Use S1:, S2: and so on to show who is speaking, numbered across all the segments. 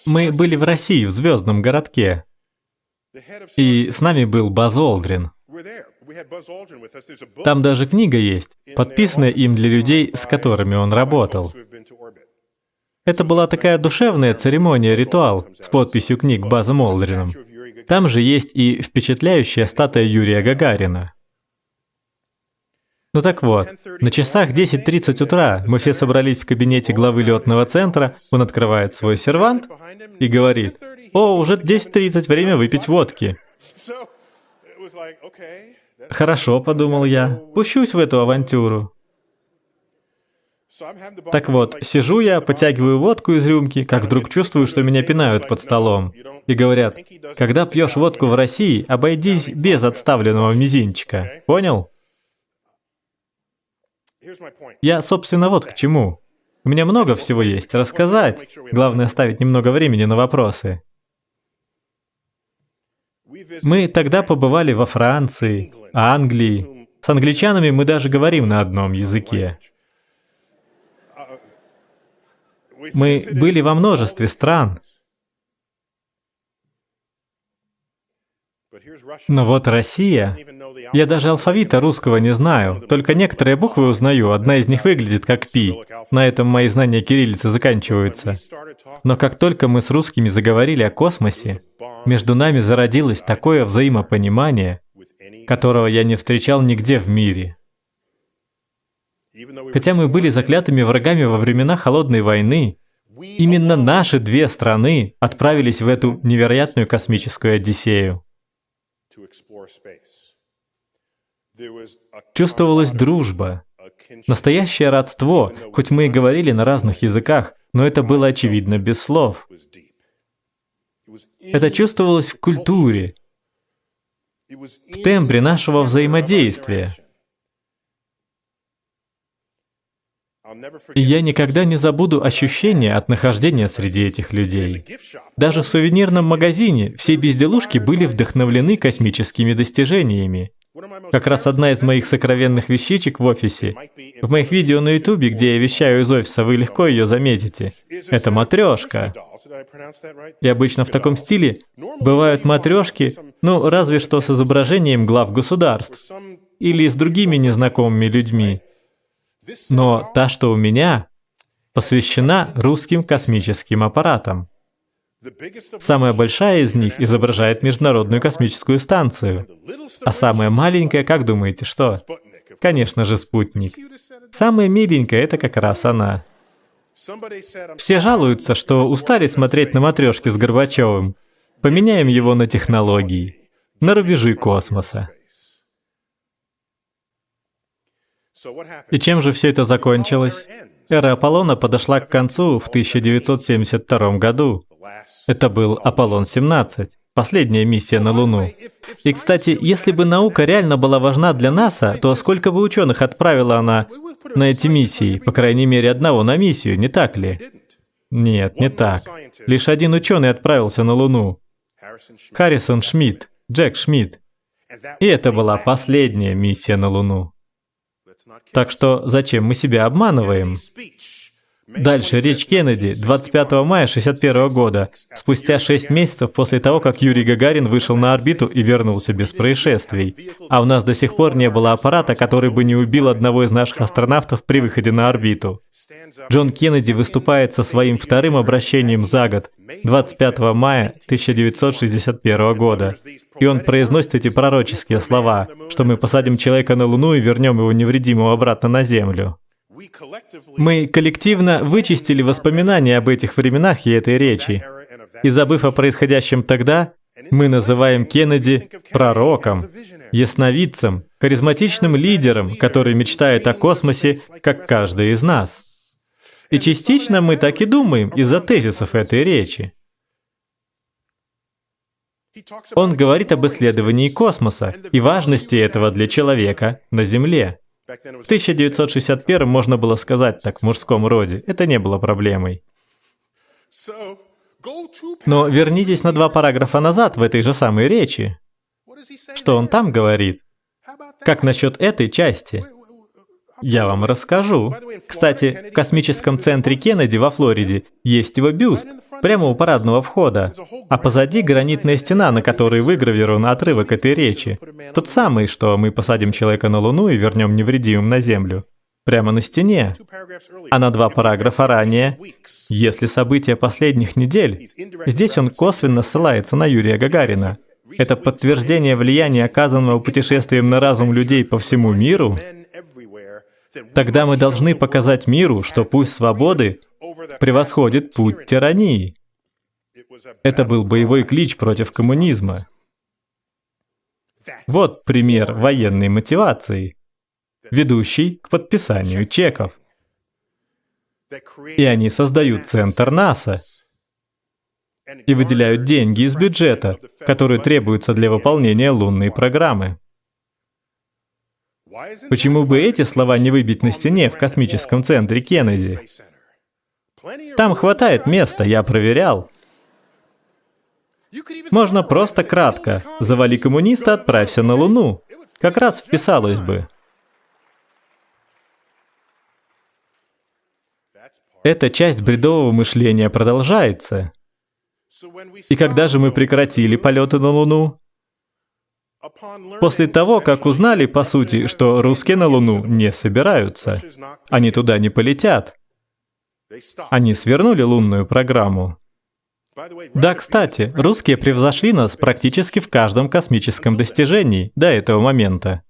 S1: Мы были в России, в звездном городке. И с нами был Базз Олдрин. Там даже книга есть, подписанная им для людей, с которыми он работал. Это была такая душевная церемония, ритуал с подписью книг Баззом Олдрином. Там же есть и впечатляющая статуя Юрия Гагарина. Ну так вот, на часах 10:30 утра мы все собрались в кабинете главы летного центра, он открывает свой сервант и говорит: «О, уже 10:30, время выпить водки». «Хорошо», — подумал я, — «пущусь в эту авантюру». Так вот, сижу я, потягиваю водку из рюмки, как вдруг чувствую, что меня пинают под столом. И говорят: «Когда пьешь водку в России, обойдись без отставленного мизинчика». Понял? Я, собственно, вот к чему. У меня много всего есть рассказать. Главное, оставить немного времени на вопросы. Мы тогда побывали во Франции, Англии. С англичанами мы даже говорим на одном языке. Мы были во множестве стран. Но вот Россия... Я даже алфавита русского не знаю, только некоторые буквы узнаю, одна из них выглядит как «пи». На этом мои знания кириллицы заканчиваются. Но как только мы с русскими заговорили о космосе, между нами зародилось такое взаимопонимание, которого я не встречал нигде в мире. Хотя мы были заклятыми врагами во времена Холодной войны, именно наши две страны отправились в эту невероятную космическую одиссею. Чувствовалась дружба, настоящее родство, хоть мы и говорили на разных языках, но это было очевидно без слов. Это чувствовалось в культуре, в тембре нашего взаимодействия. И я никогда не забуду ощущение от нахождения среди этих людей. Даже в сувенирном магазине все безделушки были вдохновлены космическими достижениями. Как раз одна из моих сокровенных вещичек в офисе, в моих видео на ютубе, где я вещаю из офиса, вы легко ее заметите. Это матрешка. И обычно в таком стиле бывают матрешки, ну разве что с изображением глав государств или с другими незнакомыми людьми. Но та, что у меня, посвящена русским космическим аппаратам. Самая большая из них изображает Международную космическую станцию. А самая маленькая, как думаете, что? Конечно же, спутник. Самая миленькая — это как раз она. Все жалуются, что устали смотреть на матрешки с Горбачевым. Поменяем его на технологии, на рубежи космоса. И чем же все это закончилось? Эра Аполлона подошла к концу в 1972 году. Это был Аполлон-17, последняя миссия на Луну. И, кстати, если бы наука реально была важна для НАСА, то сколько бы ученых отправила она на эти миссии? По крайней мере, одного на миссию, не так ли? Нет, не так. Лишь один ученый отправился на Луну. Харрисон Шмидт, Джек Шмидт. И это была последняя миссия на Луну. Так что зачем мы себя обманываем? Дальше речь Кеннеди 25 мая 1961 года, спустя 6 месяцев после того, как Юрий Гагарин вышел на орбиту и вернулся без происшествий. А у нас до сих пор не было аппарата, который бы не убил одного из наших астронавтов при выходе на орбиту. Джон Кеннеди выступает со своим вторым обращением за год, 25 мая 1961 года. И он произносит эти пророческие слова, что мы посадим человека на Луну и вернем его невредимого обратно на Землю. Мы коллективно вычистили воспоминания об этих временах и этой речи. И забыв о происходящем тогда, мы называем Кеннеди пророком, ясновидцем, харизматичным лидером, который мечтает о космосе, как каждый из нас. И частично мы так и думаем из-за тезисов этой речи. Он говорит об исследовании космоса и важности этого для человека на Земле. В 1961 можно было сказать так в мужском роде, это не было проблемой. Но вернитесь на 2 параграфа назад в этой же самой речи. Что он там говорит? Как насчет этой части? Я вам расскажу. Кстати, в космическом центре Кеннеди во Флориде есть его бюст, прямо у парадного входа. А позади гранитная стена, на которой выгравирован отрывок этой речи. Тот самый, что мы посадим человека на Луну и вернем невредимым на Землю. Прямо на стене. А на 2 параграфа ранее, если события последних недель, здесь он косвенно ссылается на Юрия Гагарина. Это подтверждение влияния, оказанного путешествием на разум людей по всему миру. Тогда мы должны показать миру, что путь свободы превосходит путь тирании. Это был боевой клич против коммунизма. Вот пример военной мотивации, ведущий к подписанию чеков. И они создают центр НАСА и выделяют деньги из бюджета, которые требуются для выполнения лунной программы. Почему бы эти слова не выбить на стене в космическом центре Кеннеди? Там хватает места, я проверял. Можно просто кратко: «Завали коммуниста, отправься на Луну». Как раз вписалось бы. Эта часть бредового мышления продолжается. И когда же мы прекратили полеты на Луну? После того, как узнали, по сути, что русские на Луну не собираются. Они туда не полетят. Они свернули лунную программу. Да, кстати, русские превзошли нас практически в каждом космическом достижении до этого момента.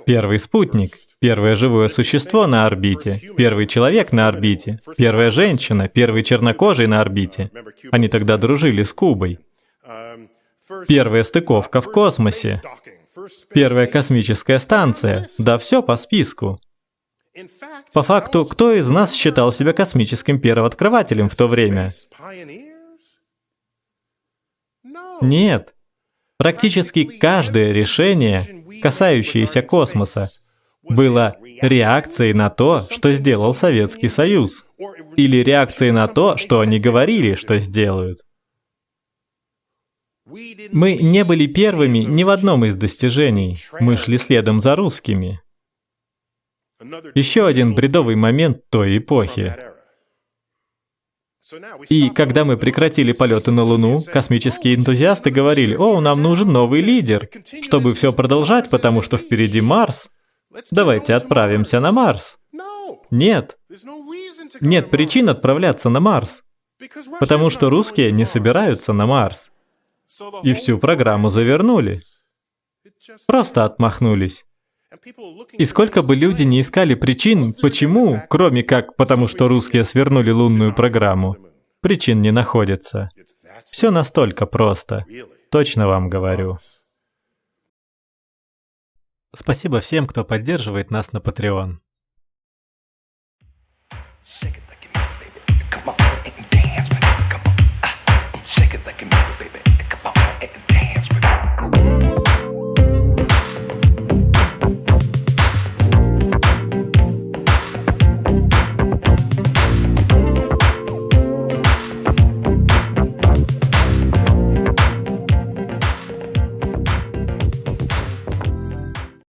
S1: Первый спутник, первое живое существо на орбите, первый человек на орбите, первая женщина, первый чернокожий на орбите. Они тогда дружили с Кубой. Первая стыковка в космосе, первая космическая станция, да все по списку. По факту, кто из нас считал себя космическим первооткрывателем в то время? Нет. Практически каждое решение, касающееся космоса, было реакцией на то, что сделал Советский Союз, или реакцией на то, что они говорили, что сделают. Мы не были первыми ни в одном из достижений, мы шли следом за русскими. Еще один бредовый момент той эпохи. И когда мы прекратили полеты на Луну, космические энтузиасты говорили: «О, нам нужен новый лидер, чтобы все продолжать, потому что впереди Марс. Давайте отправимся на Марс». Нет. Нет причин отправляться на Марс, потому что русские не собираются на Марс. И всю программу завернули. Просто отмахнулись. И сколько бы люди не искали причин, почему, кроме как потому, что русские свернули лунную программу, причин не находится. Все настолько просто. Точно вам говорю. Спасибо всем, кто поддерживает нас на Patreon. Shake it like you mean it, baby.